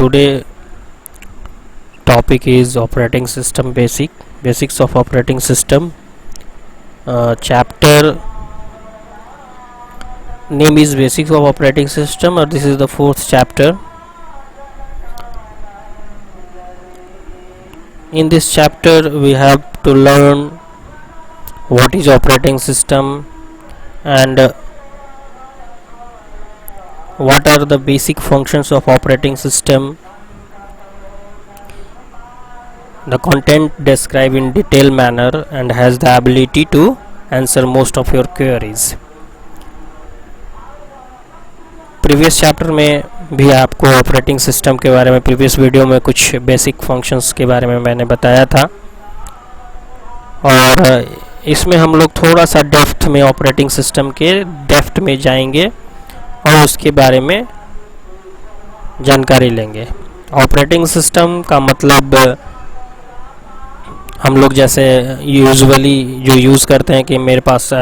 today topic is operating system basics of operating system. Chapter name is basics of operating system, or this is the fourth chapter. In this chapter we have to learn what is operating system and what are the basic functions of operating system. The content described in detailed manner and has the ability to answer most of your queries. Previous chapter में भी आपको operating system के बारे में previous video में कुछ basic functions के बारे में मैंने बताया था, और इसमें हम लोग थोड़ा सा डेप्थ में ऑपरेटिंग सिस्टम के डेप्थ में जाएंगे और उसके बारे में जानकारी लेंगे. ऑपरेटिंग सिस्टम का मतलब हम लोग जैसे यूजुअली जो यूज़ करते हैं कि मेरे पास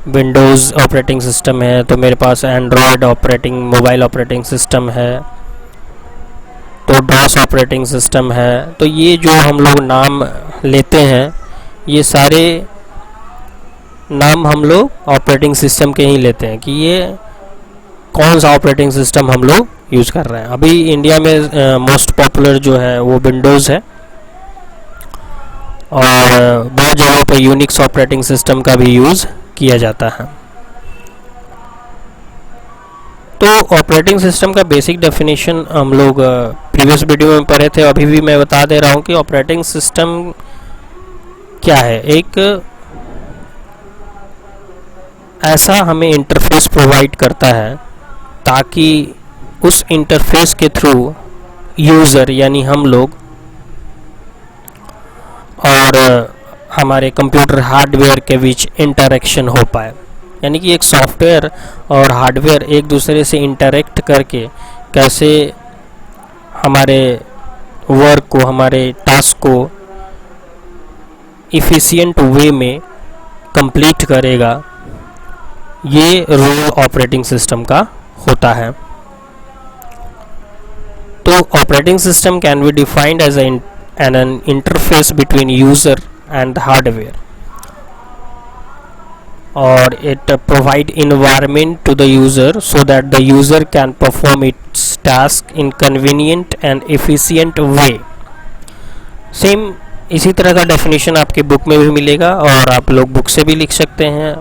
विंडोज़ ऑपरेटिंग सिस्टम है, तो मेरे पास Android operating mobile operating system है, तो डॉस ऑपरेटिंग सिस्टम है. तो ये जो हम लोग नाम लेते हैं, ये सारे नाम हम लोग ऑपरेटिंग सिस्टम के ही लेते हैं कि ये कौन सा ऑपरेटिंग सिस्टम हम लोग यूज़ कर रहे हैं. अभी इंडिया में मोस्ट पॉपुलर जो है वो विंडोज़ है, और बहुत जगहों पर यूनिक्स ऑपरेटिंग सिस्टम का भी यूज़ किया जाता है. तो ऑपरेटिंग सिस्टम का बेसिक डेफिनेशन हम लोग प्रीवियस वीडियो में पढ़े थे. अभी भी मैं बता दे रहा हूँ कि ऑपरेटिंग सिस्टम क्या है. एक ऐसा हमें इंटरफेस प्रोवाइड करता है ताकि उस इंटरफेस के थ्रू यूज़र यानी हम लोग और हमारे कंप्यूटर हार्डवेयर के बीच इंटरेक्शन हो पाए. यानी कि एक सॉफ्टवेयर और हार्डवेयर एक दूसरे से इंटरेक्ट करके कैसे हमारे वर्क को, हमारे टास्क को इफ़िशिएंट वे में कंप्लीट करेगा, ये रोल ऑपरेटिंग सिस्टम का होता है. तो operating system can be defined as an interface between user and hardware, or it provide environment to the user so that the user can perform its task in convenient and efficient way. Same इसी तरह का definition आपके book में भी मिलेगा और आप लोग बुक से भी लिख सकते हैं.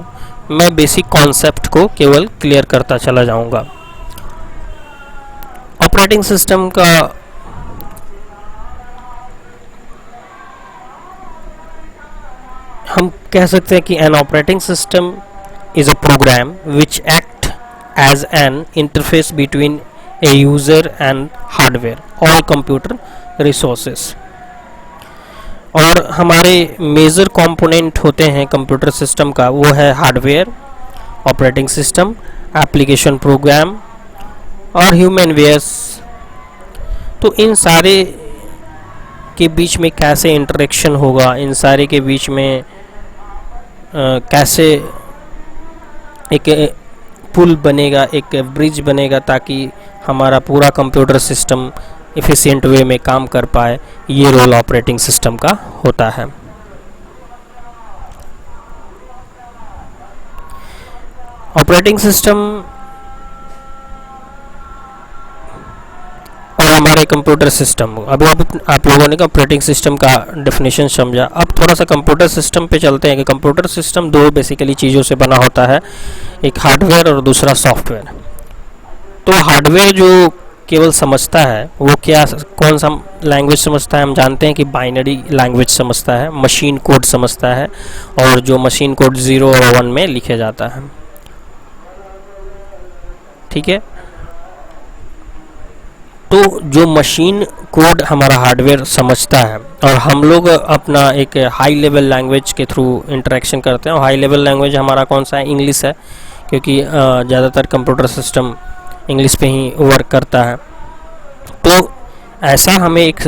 मैं बेसिक कॉन्सेप्ट को केवल क्लियर करता चला जाऊंगा. ऑपरेटिंग सिस्टम का हम कह सकते हैं कि an operating system is a program which act as an interface between a user and hardware और कंप्यूटर रिसोर्सेस. और हमारे मेजर कंपोनेंट होते हैं कंप्यूटर सिस्टम का, वो है hardware, operating system, application program और ह्यूमन वेयर्स. तो इन सारे के बीच में कैसे इंटरेक्शन होगा, इन सारे के बीच में कैसे एक पुल बनेगा, एक ब्रिज बनेगा ताकि हमारा पूरा कंप्यूटर सिस्टम एफिशिएंट वे में काम कर पाए, ये रोल ऑपरेटिंग सिस्टम का होता है. ऑपरेटिंग सिस्टम और हमारे कंप्यूटर सिस्टम, अभी आप लोगों ने ऑपरेटिंग सिस्टम का डेफिनेशन समझा. अब थोड़ा सा कंप्यूटर सिस्टम पे चलते हैं कि कंप्यूटर सिस्टम दो बेसिकली चीज़ों से बना होता है, एक हार्डवेयर और दूसरा सॉफ्टवेयर. तो हार्डवेयर जो केवल समझता है वो क्या, कौन सा लैंग्वेज समझता है, हम जानते हैं कि बाइनरी लैंग्वेज समझता है, मशीन कोड समझता है, और जो मशीन कोड 0 और 1 में लिखे जाता है. ठीक है. तो जो मशीन कोड हमारा हार्डवेयर समझता है और हम लोग अपना एक हाई लेवल लैंग्वेज के थ्रू इंटरेक्शन करते हैं. और हाई लेवल लैंग्वेज हमारा कौन सा है? इंग्लिश है, क्योंकि ज़्यादातर कंप्यूटर सिस्टम इंग्लिश पे ही वर्क करता है. तो ऐसा हमें एक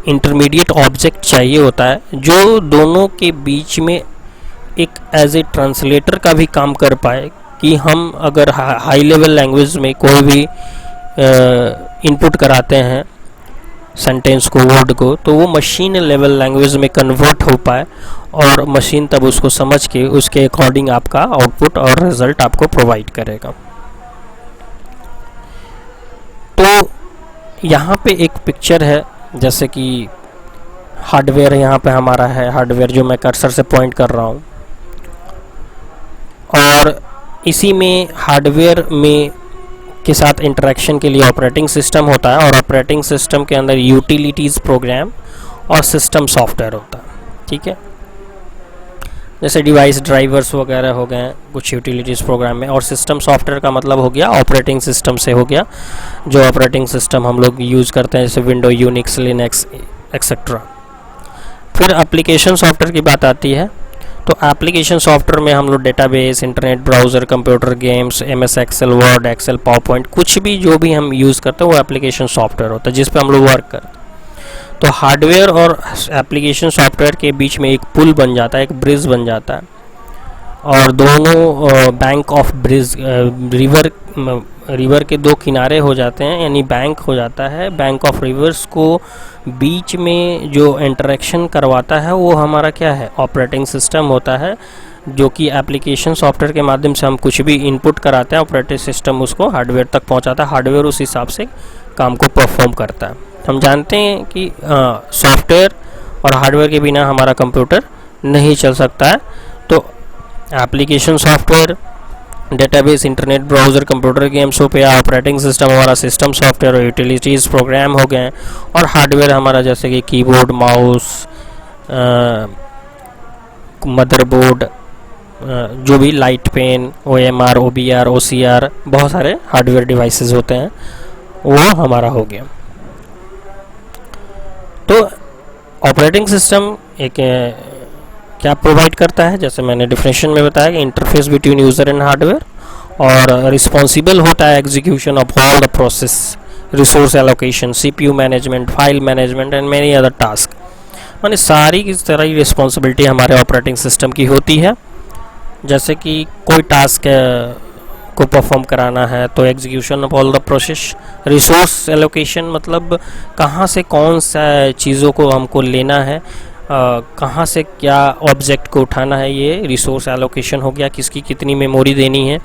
इंटरमीडिएट ऑब्जेक्ट चाहिए होता है जो दोनों के बीच में एक एज ए ट्रांसलेटर का भी काम कर पाए, कि हम अगर हाई लेवल लैंग्वेज में कोई भी इनपुट कराते हैं सेंटेंस को, वर्ड को, तो वो मशीन लेवल लैंग्वेज में कन्वर्ट हो पाए और मशीन तब उसको समझ के उसके अकॉर्डिंग आपका आउटपुट और रिजल्ट आपको प्रोवाइड करेगा। तो यहाँ पे एक पिक्चर है, जैसे कि हार्डवेयर यहाँ पे हमारा है, हार्डवेयर जो मैं कर्सर से पॉइंट कर रहा हूँ, और इसी में हार्डवेयर में के साथ इंटरेक्शन के लिए ऑपरेटिंग सिस्टम होता है, और ऑपरेटिंग सिस्टम के अंदर यूटिलिटीज़ प्रोग्राम और सिस्टम सॉफ्टवेयर होता है। ठीक है, जैसे डिवाइस ड्राइवर्स वगैरह हो गए कुछ यूटिलिटीज़ प्रोग्राम में, और सिस्टम सॉफ्टवेयर का मतलब हो गया ऑपरेटिंग सिस्टम से हो गया, जो ऑपरेटिंग सिस्टम हम लोग यूज़ करते हैं जैसे विंडो, यूनिक्स, लिनक्स एक्सेट्रा। फिर एप्लीकेशन सॉफ्टवेयर की बात आती है, तो एप्लीकेशन सॉफ्टवेयर में हम लोग database, internet browser, computer games, MS Excel, Word, Excel, PowerPoint, कुछ भी जो भी हम यूज़ करते हैं वो एप्लीकेशन सॉफ्टवेयर होता है जिस पे हम लोग वर्क करते हैं। तो हार्डवेयर और एप्लीकेशन सॉफ्टवेयर के बीच में एक पुल बन जाता है, एक ब्रिज बन जाता है, और दोनों बैंक ऑफ ब्रिज, रिवर के दो किनारे हो जाते हैं, यानी बैंक हो जाता है। बैंक ऑफ रिवर्स को बीच में जो इंटरेक्शन करवाता है वो हमारा क्या है, ऑपरेटिंग सिस्टम होता है, जो कि एप्लीकेशन सॉफ्टवेयर के माध्यम से हम कुछ भी इनपुट कराते हैं, ऑपरेटिंग सिस्टम उसको हार्डवेयर तक पहुंचाता है, हार्डवेयर उस हिसाब से काम को परफॉर्म करता है। हम जानते हैं कि सॉफ्टवेयर और हार्डवेयर के बिना हमारा कंप्यूटर नहीं चल सकता है। तो application software, database, internet browser, computer games हो गया, ऑपरेटिंग सिस्टम हमारा सिस्टम सॉफ्टवेयर और यूटिलिटीज़ प्रोग्राम हो गए, और हार्डवेयर हमारा जैसे कि कीबोर्ड, माउस, मदरबोर्ड, जो भी light pen, OMR, OBR, OCR, बहुत सारे हार्डवेयर डिवाइसेस होते हैं, वो हमारा हो गया। तो ऑपरेटिंग सिस्टम एक क्या प्रोवाइड करता है, जैसे मैंने डिफिनेशन में बताया कि interface between user and hardware, और रिस्पॉन्सिबल होता है execution of all the process, resource allocation, CPU management, file management and many other task. माने सारी की तरह ही रिस्पॉन्सिबिलिटी हमारे ऑपरेटिंग सिस्टम की होती है। जैसे कि कोई टास्क को परफॉर्म कराना है तो execution of all the process, resource allocation मतलब कहाँ से कौन सा चीज़ों को हमको लेना है, कहाँ से क्या ऑब्जेक्ट को उठाना है, ये रिसोर्स एलोकेशन हो गया, किसकी कितनी मेमोरी देनी है।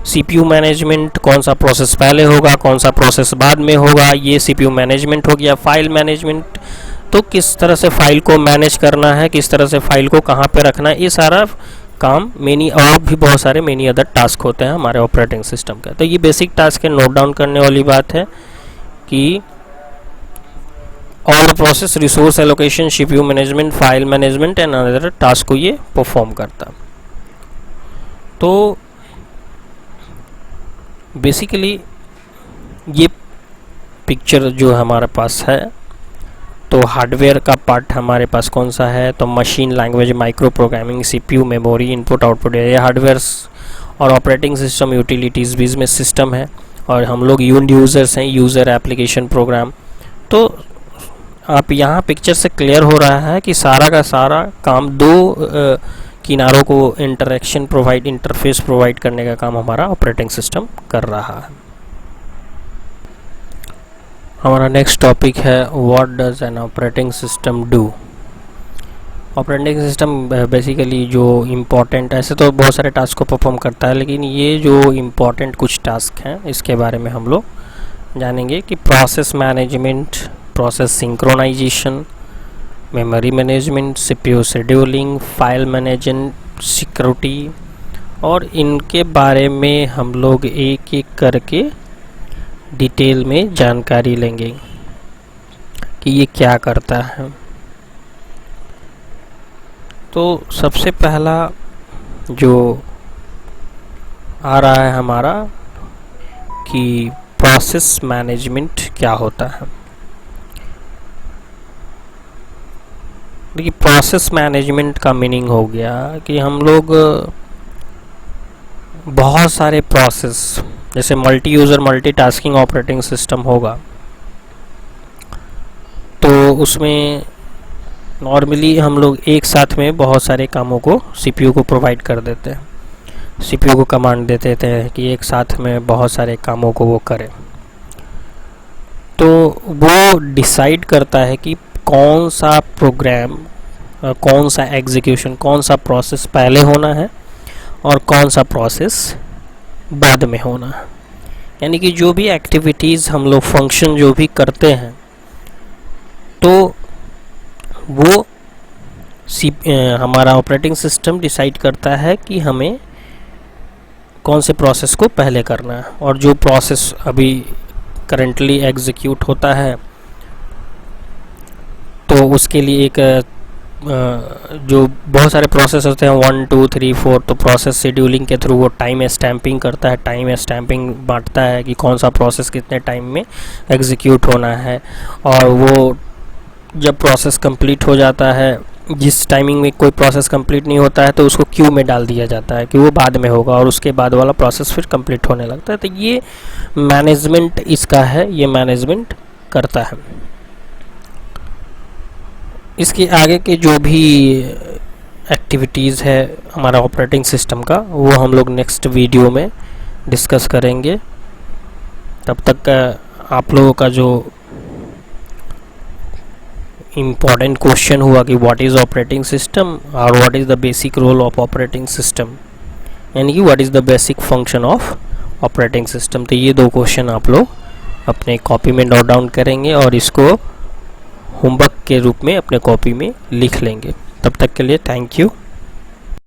CPU मैनेजमेंट, कौन सा प्रोसेस पहले होगा, कौन सा प्रोसेस बाद में होगा, ये CPU मैनेजमेंट हो गया। फाइल मैनेजमेंट, तो किस तरह से फाइल को मैनेज करना है, किस तरह से फाइल को कहाँ पे रखना है, ये सारा काम मेनी और भी बहुत सारे मेनी अदर टास्क होते हैं हमारे ऑपरेटिंग सिस्टम का। तो ये बेसिक टास्क है, नोट डाउन करने वाली बात है कि all the process, resource allocation, CPU management, file management and other task को ये परफॉर्म करता। तो बेसिकली ये पिक्चर जो हमारे पास है, तो हार्डवेयर का पार्ट हमारे पास कौन सा है, तो machine language, micro programming, CPU, memory, input output, ये हार्डवेयर्स, और operating system, utilities, business system है, और हम लोग यूजर्स हैं, यूज़र एप्लीकेशन प्रोग्राम। तो आप यहाँ पिक्चर से क्लियर हो रहा है कि सारा का सारा काम दो किनारों को इंटरेक्शन प्रोवाइड, इंटरफेस प्रोवाइड करने का काम हमारा ऑपरेटिंग सिस्टम कर रहा है। हमारा नेक्स्ट टॉपिक है what does N operating system do. Operating system basically जो इम्पोर्टेंट, ऐसे तो बहुत सारे टास्क को परफॉर्म करता है, लेकिन ये जो इम्पोर्टेंट कुछ टास्क हैं इसके बारे में हम लोग जानेंगे कि process management, process synchronization, memory management, CPU scheduling, file management, security, और इनके बारे में हम लोग एक एक करके डिटेल में जानकारी लेंगे कि ये क्या करता है। तो सबसे पहला जो आ रहा है हमारा कि प्रोसेस मैनेजमेंट क्या होता है। देखिए, प्रोसेस मैनेजमेंट का मीनिंग हो गया कि हम लोग बहुत सारे प्रोसेस, जैसे multi user multitasking operating system होगा तो उसमें नॉर्मली हम लोग एक साथ में बहुत सारे कामों को CPU को प्रोवाइड कर देते हैं, CPU को कमांड देते थे कि एक साथ में बहुत सारे कामों को वो करे। तो वो डिसाइड करता है कि कौन सा प्रोग्राम, कौन सा एग्जीक्यूशन, कौन सा प्रोसेस पहले होना है और कौन सा प्रोसेस बाद में होना है। यानी कि जो भी एक्टिविटीज़ हम लोग फंक्शन जो भी करते हैं तो वो हमारा ऑपरेटिंग सिस्टम डिसाइड करता है कि हमें कौन से प्रोसेस को पहले करना है। और जो प्रोसेस अभी करंटली एग्जीक्यूट होता है तो उसके लिए एक जो बहुत सारे प्रोसेस होते हैं 1 2 3 4, तो प्रोसेस शेड्यूलिंग के थ्रू वो टाइम स्टैम्पिंग करता है, टाइम स्टैम्पिंग बांटता है कि कौन सा प्रोसेस कितने टाइम में एग्जीक्यूट होना है। और वो जब प्रोसेस कंप्लीट हो जाता है, जिस टाइमिंग में कोई प्रोसेस कंप्लीट नहीं होता है तो उसको क्यू में डाल दिया जाता है कि वो बाद में होगा, और उसके बाद वाला प्रोसेस फिर कंप्लीट होने लगता है। तो ये मैनेजमेंट इसका है, ये मैनेजमेंट करता है। इसके आगे के जो भी एक्टिविटीज़ है हमारा ऑपरेटिंग सिस्टम का, वो हम लोग नेक्स्ट वीडियो में डिस्कस करेंगे। तब तक आप लोगों का जो इम्पॉर्टेंट क्वेश्चन हुआ कि व्हाट इज़ ऑपरेटिंग सिस्टम और what is the basic role of operating system, यानी कि what is the basic function of operating system, तो ये 2 क्वेश्चन आप लोग अपने कॉपी में नोट डाउन करेंगे और इसको होमवर्क के रूप में अपने कॉपी में लिख लेंगे। तब तक के लिए थैंक यू।